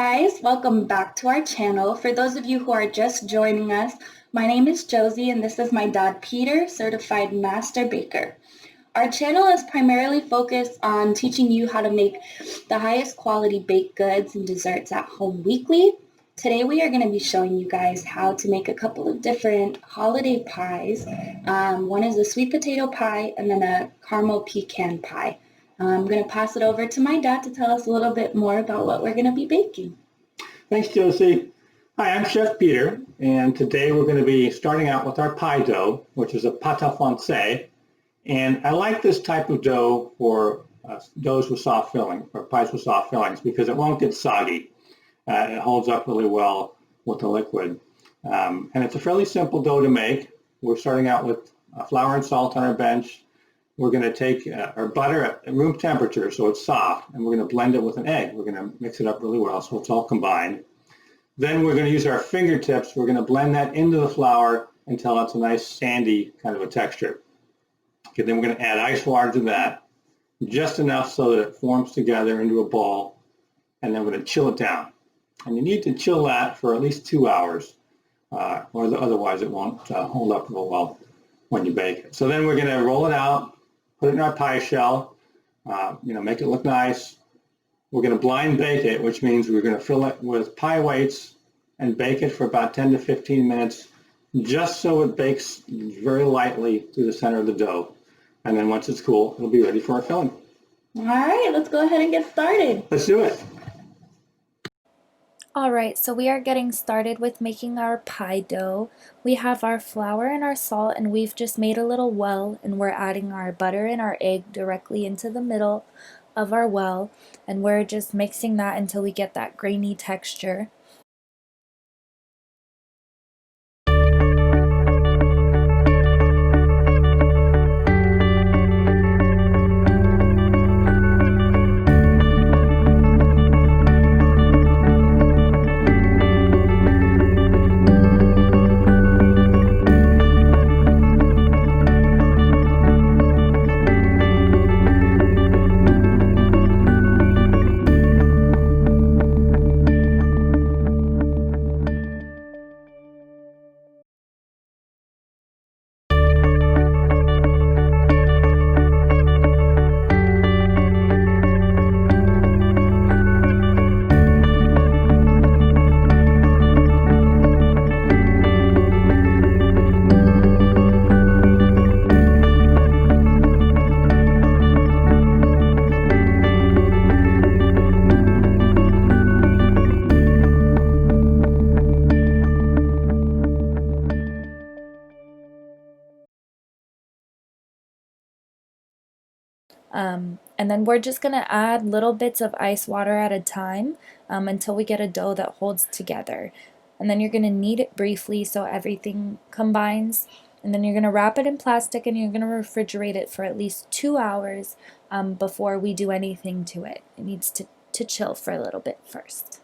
guys, welcome back to our channel. For those of you who are just joining us, my name is Josie and this is my dad Peter, certified master baker. Our channel is primarily focused on teaching you how to make the highest quality baked goods and desserts at home weekly. Today we are going to be showing you guys how to make a couple of different holiday pies. One is a sweet potato pie and then a caramel pecan pie. I'm going to pass it over to my dad to tell us a little bit more about what we're going to be baking. Thanks, Josie. Hi, I'm Chef Peter, and today we're going to be starting out with our pie dough, which is a pâte à française. And I like this type of dough for doughs with soft filling, or pies with soft fillings, because it won't get soggy. It holds up really well with the liquid. And it's a fairly simple dough to make. We're starting out with flour and salt on our bench. We're going to take our butter at room temperature so it's soft, and we're going to blend it with an egg. We're going to mix it up really well so it's all combined. Then we're going to use our fingertips. We're going to blend that into the flour until it's a nice sandy kind of a texture. Okay, then we're going to add ice water to that, just enough so that it forms together into a ball, and then we're going to chill it down. And you need to chill that for at least 2 hours, or otherwise it won't hold up real well when you bake it. So then we're going to roll it out, put it in our pie shell, make it look nice. We're going to blind bake it, which means we're going to fill it with pie weights and bake it for about 10 to 15 minutes, just so it bakes very lightly through the center of the dough. And then once it's cool, it'll be ready for our filling. All right, let's go ahead and get started. Let's do it. Alright, so we are getting started with making our pie dough. We have our flour and our salt, and we've just made a little well, and we're adding our butter and our egg directly into the middle of our well, and we're just mixing that until we get that grainy texture. And then we're just going to add little bits of ice water at a time until we get a dough that holds together. And then you're going to knead it briefly so everything combines. And then you're going to wrap it in plastic and you're going to refrigerate it for at least 2 hours before we do anything to it. It needs to chill for a little bit first.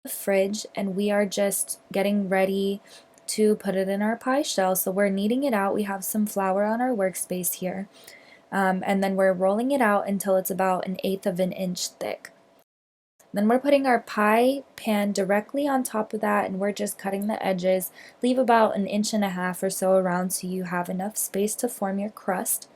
the fridge, and we are just getting ready to put it in our pie shell. So we're kneading it out. We have some flour on our workspace here. And then we're rolling it out until it's about 1/8 of an inch thick. Then we're putting our pie pan directly on top of that, and we're just cutting the edges. Leave about 1.5 inches or so around so you have enough space to form your crust.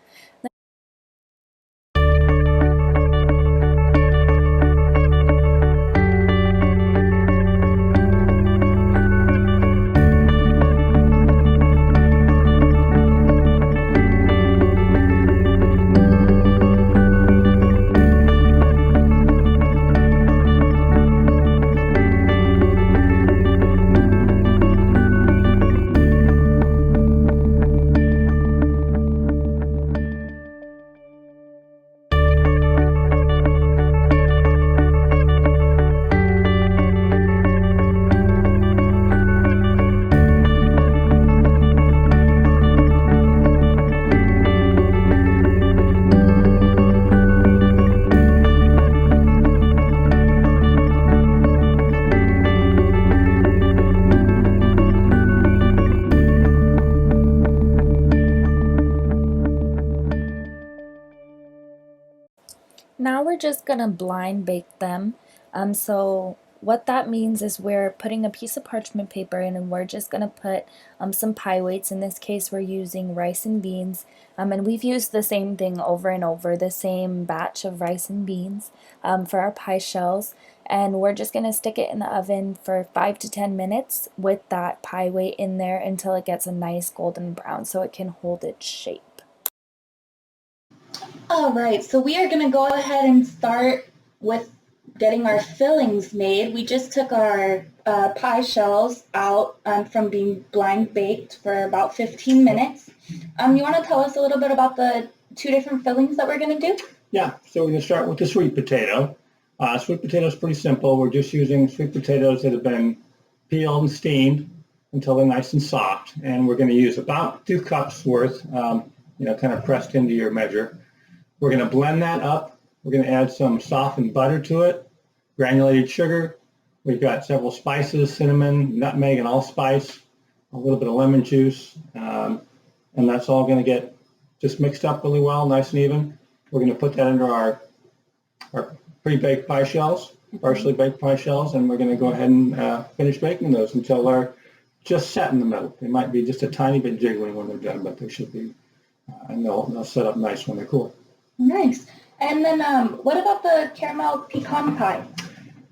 Now we're just gonna blind bake them. So what that means is we're putting a piece of parchment paper in, and we're just gonna put some pie weights. In this case, we're using rice and beans. And we've used the same thing over and over, the same batch of rice and beans for our pie shells. And we're just gonna stick it in the oven for 5 to 10 minutes with that pie weight in there until it gets a nice golden brown so it can hold its shape. All right, so we are going to go ahead and start with getting our fillings made. We just took our pie shells out from being blind baked for about 15 minutes. You want to tell us a little bit about the 2 different fillings that we're going to do? Yeah, so we're going to start with the sweet potato. Sweet potato is pretty simple. We're just using sweet potatoes that have been peeled and steamed until they're nice and soft. And we're going to use about 2 cups worth, kind of pressed into your measure. We're going to blend that up. We're going to add some softened butter to it, granulated sugar. We've got several spices, cinnamon, nutmeg, and allspice, a little bit of lemon juice, and that's all going to get just mixed up really well, nice and even. We're going to put that into our pre-baked pie shells, partially baked pie shells, and we're going to go ahead and finish baking those until they're just set in the middle. They might be just a tiny bit jiggling when they're done, but they should be, and they'll set up nice when they're cool. Nice. And then what about the caramel pecan pie?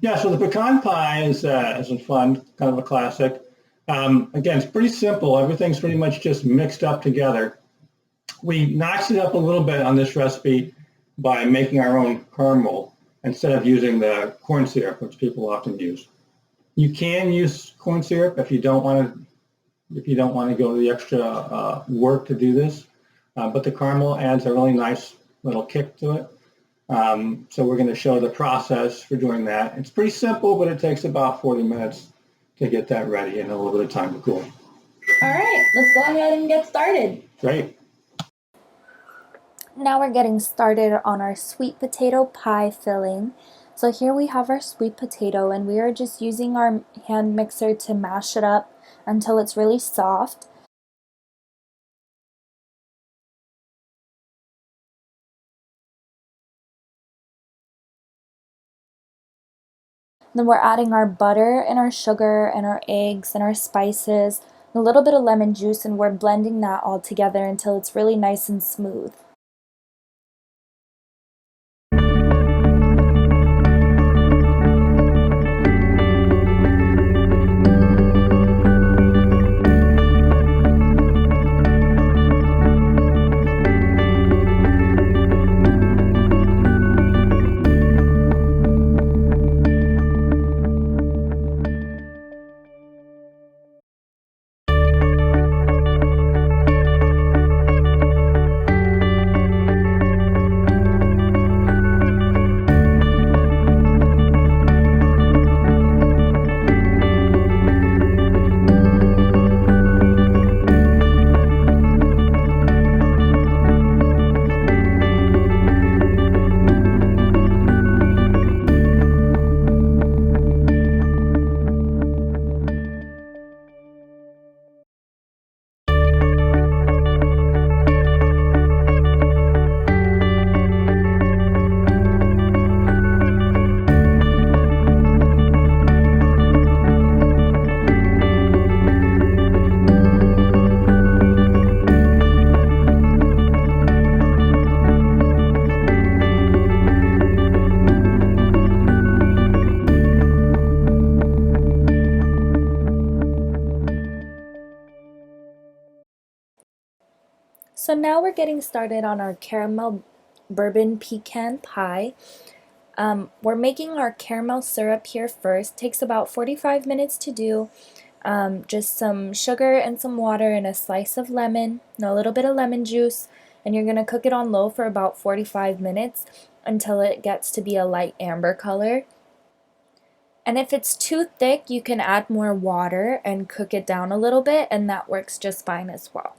Yeah, so the pecan pie is a fun, kind of a classic. Again, it's pretty simple. Everything's pretty much just mixed up together. We notched it up a little bit on this recipe by making our own caramel instead of using the corn syrup, which people often use. You can use corn syrup if you don't want to go to the extra work to do this, but the caramel adds a really nice little kick to it. So we're going to show the process for doing that. It's pretty simple, but it takes about 40 minutes to get that ready and a little bit of time to cool. All right, let's go ahead and get started. Great. Now we're getting started on our sweet potato pie filling. So here we have our sweet potato, and we are just using our hand mixer to mash it up until it's really soft. Then we're adding our butter and our sugar and our eggs and our spices, and a little bit of lemon juice, and we're blending that all together until it's really nice and smooth. So now we're getting started on our caramel bourbon pecan pie. We're making our caramel syrup here first. Takes about 45 minutes to do. Just some sugar and some water and a slice of lemon and a little bit of lemon juice. And you're going to cook it on low for about 45 minutes until it gets to be a light amber color. And if it's too thick, you can add more water and cook it down a little bit, and that works just fine as well.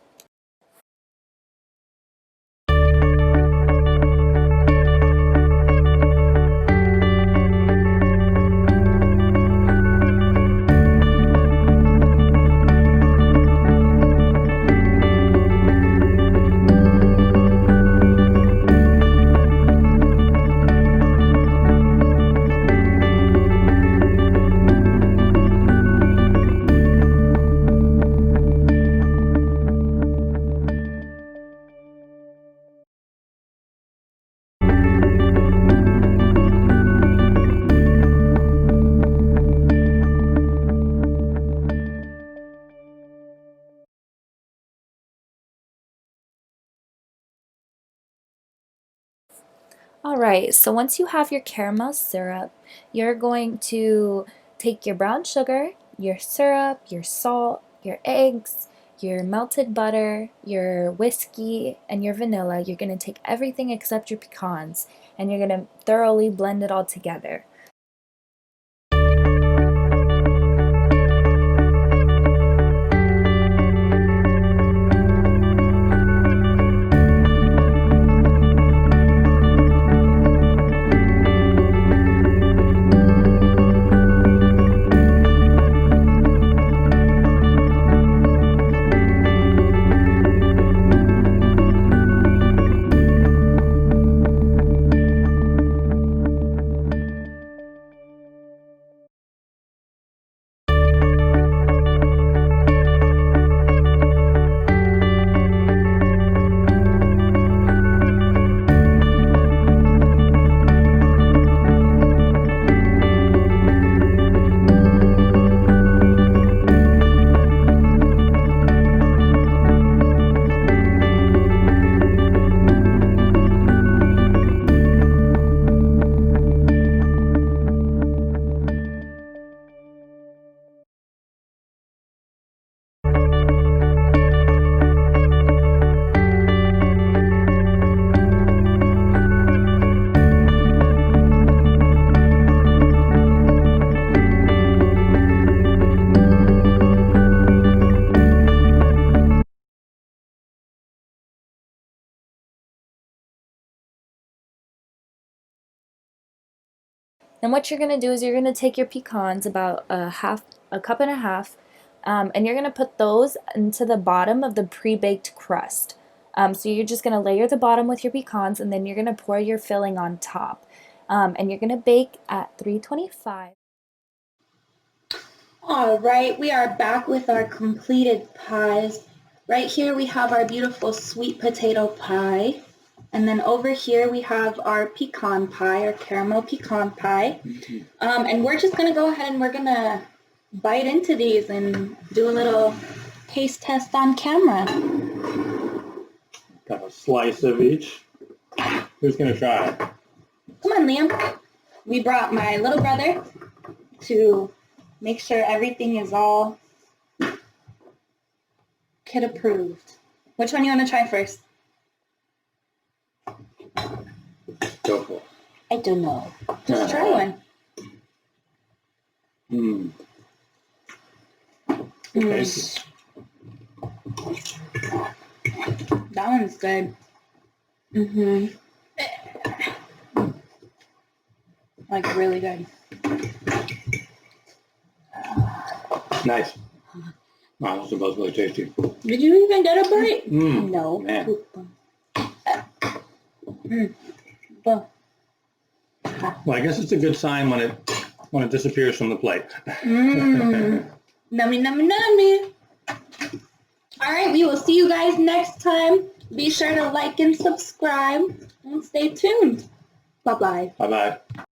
Alright, so once you have your caramel syrup, you're going to take your brown sugar, your syrup, your salt, your eggs, your melted butter, your whiskey, and your vanilla. You're going to take everything except your pecans, and you're going to thoroughly blend it all together. And what you're going to do is you're going to take your pecans, about a cup and a half, and you're going to put those into the bottom of the pre-baked crust. So you're just going to layer the bottom with your pecans, and then you're going to pour your filling on top. And you're going to bake at 325. All right, we are back with our completed pies. Right here we have our beautiful sweet potato pie. And then over here we have our pecan pie, our caramel pecan pie. And we're just going to go ahead and we're going to bite into these and do a little taste test on camera. Got a slice of each. Who's going to try it? Come on, Liam. We brought my little brother to make sure everything is all kid approved. Which one you want to try first? Go for it. I don't know. Just try one. Tasty. That one's good. Like really good. Nice. Wow, those are both really tasty. Did you even get a bite? No. Man. Well, Well, I guess it's a good sign when it disappears from the plate. Nummy, nummy, nummy. All right, we will see you guys next time. Be sure to like and subscribe and stay tuned. Bye-bye. Bye-bye.